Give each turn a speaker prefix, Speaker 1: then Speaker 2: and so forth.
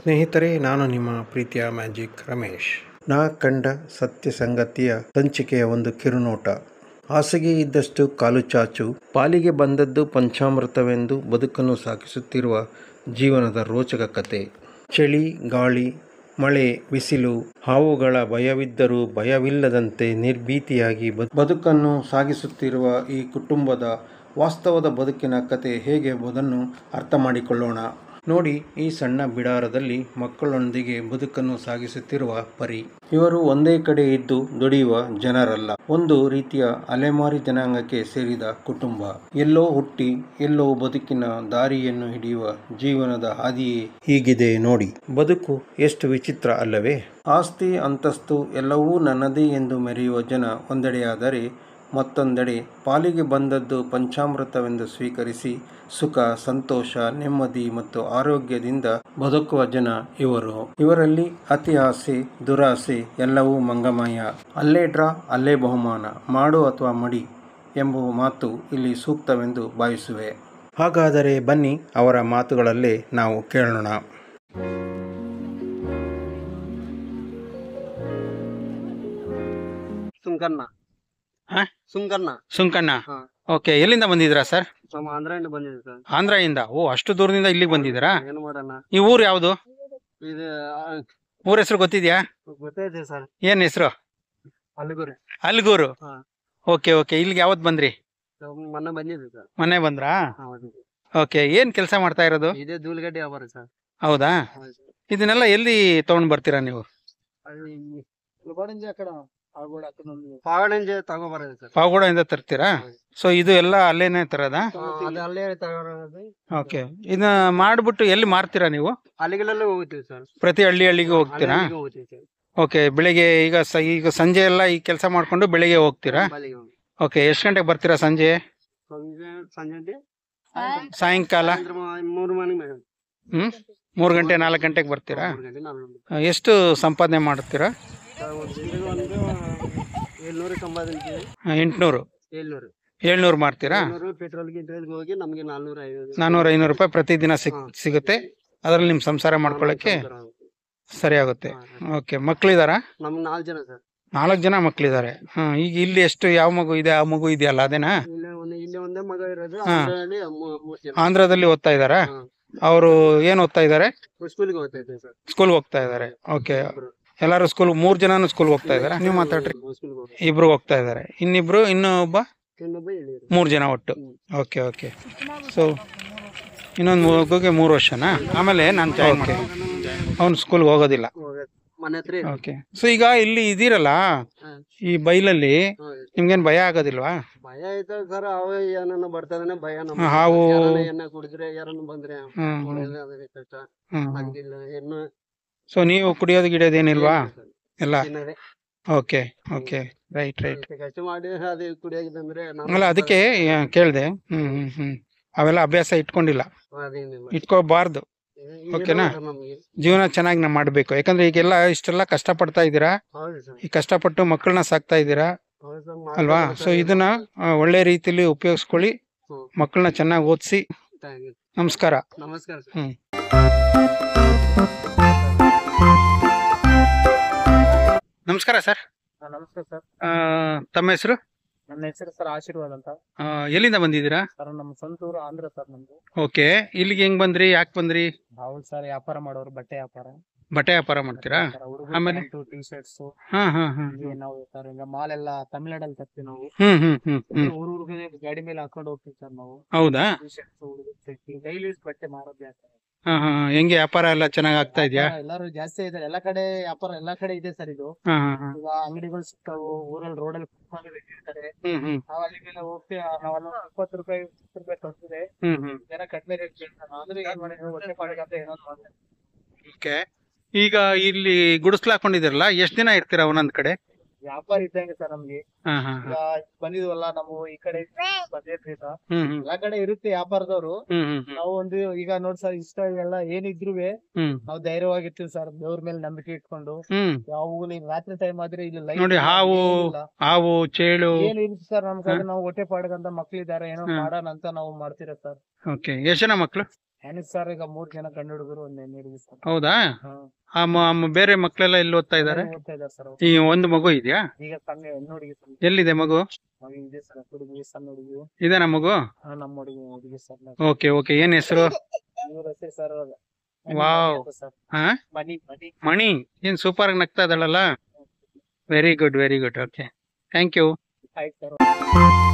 Speaker 1: ಸ್ನೇಹಿತರೆ, ನಾನು ನಿಮ್ಮ ಪ್ರೀತಿಯ ಮ್ಯಾಜಿಕ್ ರಮೇಶ್. ನಾ ಕಂಡ ಸತ್ಯ ಸಂಗತಿಯ ಸಂಚಿಕೆಯ ಒಂದು ಕಿರುನೋಟ. ಹಾಸಿಗೆ ಇದ್ದಷ್ಟು ಕಾಲು ಚಾಚು, ಪಾಲಿಗೆ ಬಂದದ್ದು ಪಂಚಾಮೃತವೆಂದು ಬದುಕನ್ನು ಸಾಗಿಸುತ್ತಿರುವ ಜೀವನದ ರೋಚಕ ಕತೆ. ಚಳಿ, ಗಾಳಿ, ಮಳೆ, ಬಿಸಿಲು, ಹಾವುಗಳ ಭಯವಿದ್ದರೂ ಭಯವಿಲ್ಲದಂತೆ ನಿರ್ಭೀತಿಯಾಗಿ ಬದುಕನ್ನು ಸಾಗಿಸುತ್ತಿರುವ ಈ ಕುಟುಂಬದ ವಾಸ್ತವದ ಬದುಕಿನ ಕತೆ ಹೇಗೆ ಎಂಬುದನ್ನು ಅರ್ಥ ಮಾಡಿಕೊಳ್ಳೋಣ. ನೋಡಿ, ಈ ಸಣ್ಣ ಬಿಡಾರದಲ್ಲಿ ಮಕ್ಕಳೊಂದಿಗೆ ಬದುಕನ್ನು ಸಾಗಿಸುತ್ತಿರುವ ಪರಿ. ಇವರು ಒಂದೇ ಕಡೆ ಇದ್ದು ದುಡಿಯುವ ಜನರಲ್ಲ, ಒಂದು ರೀತಿಯ ಅಲೆಮಾರಿ ಜನಾಂಗಕ್ಕೆ ಸೇರಿದ ಕುಟುಂಬ. ಎಲ್ಲೋ ಹುಟ್ಟಿ ಎಲ್ಲೋ ಬದುಕಿನ ದಾರಿಯನ್ನು ಹಿಡಿಯುವ ಜೀವನದ ಹಾದಿಯೇ ಹೀಗಿದೆ ನೋಡಿ. ಬದುಕು ಎಷ್ಟು ವಿಚಿತ್ರ ಅಲ್ಲವೇ? ಆಸ್ತಿ, ಅಂತಸ್ತು ಎಲ್ಲವೂ ನನ್ನದೇ ಎಂದು ಮೆರೆಯುವ ಜನ ಒಂದೆಡೆಯಾದರೆ, ಮತ್ತೊಂದೆಡೆ ಪಾಲಿಗೆ ಬಂದದ್ದು ಪಂಚಾಮೃತವೆಂದು ಸ್ವೀಕರಿಸಿ ಸುಖ, ಸಂತೋಷ, ನೆಮ್ಮದಿ ಮತ್ತು ಆರೋಗ್ಯದಿಂದ ಬದುಕುವ ಜನ ಇವರು. ಇವರಲ್ಲಿ ಅತಿ ಆಸೆ, ದುರಾಸೆ ಎಲ್ಲವೂ ಮಂಗಮಯ. ಅಲ್ಲೇ ಡ್ರಾ, ಅಲ್ಲೇ ಬಹುಮಾನ, ಮಾಡು ಅಥವಾ ಮಡಿ ಎಂಬುವ ಮಾತು ಇಲ್ಲಿ ಸೂಕ್ತವೆಂದು ಭಾವಿಸುವೆ. ಹಾಗಾದರೆ ಬನ್ನಿ ಅವರ ಮಾತುಗಳಲ್ಲೇ ನಾವು ಕೇಳೋಣ.
Speaker 2: ಸುಂಕಣ್ಣ, ಓಕೆ. ಎಲ್ಲಿಂದ ಬಂದಿದ್ದೀರಾ ಸರ್?
Speaker 3: ಆಂಧ್ರದಿಂದ ಬಂದಿದ್ದೀವಿ ಸರ್.
Speaker 2: ಆಂಧ್ರದಿಂದ? ಓ, ಅಷ್ಟು ದೂರದಿಂದ ಇಲ್ಲಿಗೆ ಬಂದಿದ್ದೀರಾ?
Speaker 3: ಏನು ಮಾಡೋಣ,
Speaker 2: ಈ ಊರು ಯಾವುದು?
Speaker 3: ಇದು
Speaker 2: ಊರ ಹೆಸರು ಗೊತ್ತಿದ್ಯಾ?
Speaker 3: ಗೊತ್ತೈತೆ ಸರ್.
Speaker 2: ಏನ್ ಹೆಸರು?
Speaker 3: ಅಲ್ಲಿಗೂರಿ.
Speaker 2: ಅಲ್ಗೂರು.
Speaker 3: ಹಾ.
Speaker 2: Okay okay. ಇಲ್ಲಿಗೆ ಯಾವತ್ ಬಂದ್ರಿ?
Speaker 3: ಮೊನ್ನೆ ಬಂದಿದ್ವಿ ಸರ್.
Speaker 2: ಮೊನ್ನೆ ಬಂದ್ರಾ?
Speaker 3: ಹೌದು.
Speaker 2: ಓಕೆ. ಏನ್ ಕೆಲಸ ಮಾಡ್ತಾ ಇರೋದು?
Speaker 3: ಇದೇ ಧೂಳಗಡ್ಡೆ ವ್ಯಾಪಾರ ಸರ್.
Speaker 2: ಹೌದಾ?
Speaker 3: ಹೌದು ಸರ್.
Speaker 2: ಇದನ್ನೆಲ್ಲ ಎಲ್ಲಿ ತಗೊಂಡ್ ಬರ್ತೀರಾ ನೀವು?
Speaker 3: ಅಲ್ಲಿ ಪಾವಗಡಂಜೆ ತಗೋಬರೋದು ಸರ್.
Speaker 2: ಪಾವಗಡದಿಂದ ತರ್ತೀರಾ? ಸೊ ಇದು ಎಲ್ಲ ಅಲ್ಲೇನೆ ತರದ?
Speaker 3: ಅದು ಅಲ್ಲೇ ತಗೋಬರೋದು.
Speaker 2: ಓಕೆ. ಇದನ್ನ ಮಾಡ್ಬಿಟ್ಟು ಎಲ್ಲಿ ಮಾರ್ತೀರಾ ನೀವು?
Speaker 3: ಅಲ್ಲಿಗೆಲ್ಲ ಹೋಗ್ತೀವಿ ಸರ್.
Speaker 2: ಪ್ರತಿ ಹಳ್ಳಿಗೆ ಹೋಗ್ತೀರಾ?
Speaker 3: ಅಲ್ಲಿಗೆ ಹೋಗ್ತೀವಿ ಸರ್.
Speaker 2: ಓಕೆ. ಬೆಳಿಗ್ಗೆ ಈಗ ಸಂಜೆ ಎಲ್ಲ ಈ ಕೆಲಸ ಮಾಡ್ಕೊಂಡು ಬೆಳಿಗ್ಗೆ ಹೋಗ್ತೀರಾ?
Speaker 3: ಅಲ್ಲಿಗೆ ಹೋಗಿ
Speaker 2: ಓಕೆ. ಎಷ್ಟು ಗಂಟೆಗೆ ಬರ್ತೀರಾ ಸಂಜೆ?
Speaker 3: ಸಂಜೆ
Speaker 2: ಸಾಯಂಕಾಲ
Speaker 3: 3 ಮಣಿ ಮೇಡಮ್.
Speaker 2: 3 ಗಂಟೆ 4 ಗಂಟೆಗೆ ಬರ್ತೀರಾ?
Speaker 3: 3 ಗಂಟೆ 4 ಗಂಟೆ.
Speaker 2: ಎಷ್ಟು ಸಂಪಾದನೆ ಮಾಡ್ತೀರಾ?
Speaker 3: ಒಂದು ದಿನಕ್ಕೆ ಒಂದು 700 ಸಂಪಾದನೆ.
Speaker 2: 800 700 ಮಾಡ್ತೀರಾ?
Speaker 3: ಪೆಟ್ರೋಲ್ಗೆ ಹೋಗಿ ನಮ್ಗೆ 450
Speaker 2: 400-500 ರೂಪಾಯಿ ಪ್ರತಿದಿನ ಸಿಗುತ್ತೆ. ಅದರಲ್ಲಿ ನಿಮ್ ಸಂಸಾರ ಮಾಡ್ಕೊಳ್ಳಕ್ಕೆ ಸರಿ ಆಗುತ್ತೆ. ಓಕೆ. ಮಕ್ಳಿದಾರಾ?
Speaker 3: ನಮ್ಗೆ 4 ಜನ ಸರ್.
Speaker 2: 4 ಜನ ಮಕ್ಳಿದ್ದಾರೆ. ಈಗ ಇಲ್ಲಿ ಎಷ್ಟು, ಯಾವ ಮಗು ಇದೆ? ಆ ಮಗು ಇದೆಯಲ್ಲ ಅದೇನಾ?
Speaker 3: ಇಲ್ಲೇ ಒಂದೇ ಮಗ ಇರೋದು.
Speaker 2: ಆಂಧ್ರದಲ್ಲಿ ಓದ್ತಾ ಇದಾರಾ? ಅವರು ಏನ್ ಓದ್ತಾ ಇದಾರೆ?
Speaker 3: ಸ್ಕೂಲ್ಗೆ ಹೋಗ್ತಾ ಇದ್ದಾರೆ ಸರ್.
Speaker 2: ಸ್ಕೂಲ್ ಹೋಗ್ತಾ ಇದಾರೆ. ಓಕೆ. ಎಲ್ಲಾರು ಸ್ಕೂಲ್, 3 ಜನನು ಸ್ಕೂಲ್ ಹೋಗ್ತಾ ಇದಾರೆ. ನೀವು ಮಾತಾಡ್ರಿ. ಇಬ್ರು ಹೋಗ್ತಾ ಇದಾರೆ. ಇನ್ನೊಬ್ಬ 3 ಜನ ಒಟ್ಟು. Okay okay. ಸೊ ಇನ್ನೊಂದು ಮಗುಗೆ 3 ವರ್ಷನಾ? ಆಮೇಲೆ ನಾನು ಜಾಯಿನ್ ಮಾಡಿ, ಅವ್ನು ಸ್ಕೂಲ್ಗೆ ಹೋಗೋದಿಲ್ಲ. ಓಕೆ. ಸೊ ಈಗ ಇಲ್ಲಿ ಇದೀರಲ್ಲ ಈ ಬೈಲಲ್ಲಿ, ನಿಮ್ಗೇನ್ ಭಯ ಆಗೋದಿಲ್ವಾ?
Speaker 3: ಭಯ ಐತೆ ಸರ್. ಅವ ಏನನ್ನ ಬರ್ತಾನೆ ಭಯ.
Speaker 2: ಹಾವು
Speaker 3: ಎಣ್ಣೆ ಕುಡಿದ್ರೆ ಯಾರನ್ನ ಬಂದ್ರೆ ಕಷ್ಟ. ಏನು.
Speaker 2: ಸೊ ನೀವು ಕುಡಿಯೋದು ಗಿಡಿಯೋದು ಏನಿಲ್ವಾ? ಎಲ್ಲ ಓಕೆ ಓಕೆ. ರೈಟ್.
Speaker 3: ಕಷ್ಟ ಮಾಡಿ ಅದು ಕುಡಿಯೋದಂದ್ರೆ
Speaker 2: ಅಲ್ಲ, ಅದಕ್ಕೆ ಕೇಳ್ದೆ. ಅವೆಲ್ಲ ಅಭ್ಯಾಸ ಇಟ್ಕೊಂಡಿಲ್ಲ, ಇಟ್ಕೋಬಾರ್ದು. ಓಕೆನಾ? ಜೀವನ ಚೆನ್ನಾಗಿ ನಾವು ಮಾಡ್ಬೇಕು. ಯಾಕಂದ್ರೆ ಈಗೆಲ್ಲ ಇಷ್ಟೆಲ್ಲ ಕಷ್ಟ ಪಡ್ತಾ ಇದ್ದೀರಾ, ಈ ಕಷ್ಟಪಟ್ಟು ಮಕ್ಕಳನ್ನ ಸಾಕ್ತಾ ಇದ್ದೀರಾ ಅಲ್ವಾ? ಸೊ ಇದನ್ನ ಒಳ್ಳೆ ರೀತಿಯಲ್ಲಿ ಉಪಯೋಗಿಸ್ಕೊಳ್ಳಿ, ಮಕ್ಕಳನ್ನ ಚೆನ್ನಾಗಿ ಓದಿಸಿ. ನಮಸ್ಕಾರ.
Speaker 3: ನಮಸ್ಕಾರ.
Speaker 2: ನಮಸ್ಕಾರ ಸರ್.
Speaker 3: ನಮಸ್ಕಾರ ಸರ್.
Speaker 2: ತಮ್ಮ ಹೆಸರು?
Speaker 3: ನನ್ನ ಹೆಸರು ಸರ್ ಆಶೀರ್ವಾದ್ ಅಂತ.
Speaker 2: ಎಲ್ಲಿಂದ ಬಂದಿದ್ದೀರಾ?
Speaker 3: ಸರ್ ನಮ್ಮ ಸ್ವಂತೂರು ಆಂಧ್ರ ಸರ್ ನಮ್ದು.
Speaker 2: ಓಕೆ. ಇಲ್ಲಿಗೆ ಹೆಂಗ್ ಬಂದ್ರಿ? ಯಾಕೆ ಬಂದ್ರಿ?
Speaker 3: ಹೌದು ಸರ್, ವ್ಯಾಪಾರ ಮಾಡೋರು, ಬಟ್ಟೆ ವ್ಯಾಪಾರ.
Speaker 2: ಬಟ್ಟೆ ವ್ಯಾಪಾರ ಮಾಡ್ತೀರಾ? ಆಮೇಲೆ
Speaker 3: ಟಿ ಶರ್ಟ್ಸ್
Speaker 2: ನಾವು
Speaker 3: ಸರ್. ಈಗ ಮಾಲ್ ಎಲ್ಲ ತಮಿಳ್ನಾಡಲ್ಲಿ ತರ್ತೀವಿ ನಾವು. ಊರಿಗೆ ಗಾಡಿ ಮೇಲೆ ಹಾಕೊಂಡು ಹೋಗ್ತೀವಿ ಸರ್ ನಾವು.
Speaker 2: ಹೌದಾ?
Speaker 3: ಟಿ ಶರ್ಟ್ಸ್ ಡೈಲಿ ಬಟ್ಟೆ ಮಾರೋದು ಜಾಸ್ತಿ.
Speaker 2: ಹೆಂಗೆ ವ್ಯಾಪಾರ ಎಲ್ಲ ಚೆನ್ನಾಗಿ ಆಗ್ತಾ ಇದೆಯಾ?
Speaker 3: ಎಲ್ಲಾರು ಜಾಸ್ತಿ ಇದಾರೆ. ಎಲ್ಲಾ ಕಡೆ ವ್ಯಾಪಾರ ಎಲ್ಲಾ ಕಡೆ ಇದೆ ಸರ್. ಇದು ಈಗ ಅಂಗಡಿಗಳು ಸಿಗ್ತಾವು ಊರಲ್ಲಿ, ರೋಡಲ್ಲಿ ಇರ್ತಾರೆ. ನಾವ್ ಅಲ್ಲಿಗೆಲ್ಲ ಹೋಗ್ತೀವಿ. ನಾವೆಲ್ಲ 20 ರೂಪಾಯಿ 30 ರೂಪಾಯಿ ತರ್ತಿದೆ. ಜನ ಕಡಿಮೆ ರೇಟ್ ಕೇಳ್ತಾರೆ. ಅಂದ್ರೆ ಏನ್ ಮಾಡಿದ್ರು ಹೊಟ್ಟೆ ಪಾಡಿಗೆ ಅಂತ ಏನೋ ಮಾಡ್ತಾರೆ.
Speaker 2: ಓಕೆ. ಈಗ ಇಲ್ಲಿ ಗುಡಿಸ್ಲು ಹಾಕೊಂಡಿದಿರಲ್ಲ, ಎಷ್ಟ್ ದಿನ ಇರ್ತೀರಾ ಒಂದೊಂದ್ ಕಡೆ?
Speaker 3: ವ್ಯಾಪಾರ ಇದ್ದಂಗೆ ಸರ್ ನಮ್ಗೆ. ಈಗ ಬಂದಿದ್ವಲ್ಲ ನಾವು ಈ ಕಡೆ ಬಂದಿರ್ತೀವಿ ಸರ್. ಎಲ್ಲಾ ಕಡೆ ಇರುತ್ತೆ ವ್ಯಾಪಾರದವ್ರು. ನಾವು ಒಂದು ಈಗ ನೋಡ್ ಸರ್, ಇಷ್ಟ ಎಲ್ಲ ಏನಿದ್ರು ನಾವು ಧೈರ್ಯವಾಗಿರ್ತೀವಿ ಸರ್, ದೇವ್ರ ಮೇಲೆ ನಂಬಿಕೆ ಇಟ್ಕೊಂಡು. ಯಾವ ರಾತ್ರಿ ಟೈಮ್ ಆದ್ರೆ ಇಲ್ಲಿ
Speaker 2: ನೋಡಿ, ಹಾವು ಚೇಳು
Speaker 3: ಏನು ಇರುತ್ತೆ ಸರ್ ನಮ್ ಕಡೆ. ನಾವು ಹೊಟ್ಟೆ ಪಾಡ್ಗಂತ ಮಕ್ಳಿದ್ದಾರೆ, ಏನೋ ಮಾಡೋಣ ಅಂತ ನಾವು ಮಾಡ್ತೀರ ಸರ್.
Speaker 2: ಓಕೆ. ಎಷ್ಟ್ ಜನ ಮಕ್ಳು?
Speaker 3: ಏನಿಲ್ಲ ಸರ್, ಈಗ 3 ಜನ ಗಂಡು ಹುಡುಗರು, 1 ಹೆಣ್ಣು ಹುಡುಗಿ ಸರ್.
Speaker 2: ಹೌದಾ?
Speaker 3: ಹಾ.
Speaker 2: ಬೇರೆ ಮಕ್ಕಳೆಲ್ಲ ಎಲ್ಲಿ ಓದ್ತಾ ಇದಾರೆ?
Speaker 3: ಓದ್ತಾ ಇದ್ದಾರೆ ಸರ್.
Speaker 2: ಈ ಒಂದು ಮಗು ಇದೆಯಾ?
Speaker 3: ಈಗ ಸಣ್ಣ ಹೆಣ್ಣು ಹುಡುಗಿ ಸರ್.
Speaker 2: ಎಲ್ಲಿದೆ ಮಗು?
Speaker 3: ಮಗು ಇದೆ ಸರ್, ಹುಡುಗಿ ಸಣ್ಣ ಹುಡುಗಿ.
Speaker 2: ಇದೇನಾ ಮಗು?
Speaker 3: ಹಾ, ನಮ್ಮ ಹುಡುಗಿ ಸರ್.
Speaker 2: ಓಕೆ ಓಕೆ, ಏನ್ ಹೆಸರು?
Speaker 3: ಇವ್ರ ಹೆಸರು ಸರ್
Speaker 2: ವಾವ್.
Speaker 3: ಸರ್.
Speaker 2: ಹಾ,
Speaker 3: ಮಣಿ ಮಣಿ.
Speaker 2: ಮಣಿ. ಏನ್ ಸೂಪರ್ ಆಗಿ ನಗ್ತಾ ಇದ್ದಾಳಲ್ಲ. Very good very good. Okay, thank you.
Speaker 3: ಆಯ್ತು ಸರ್.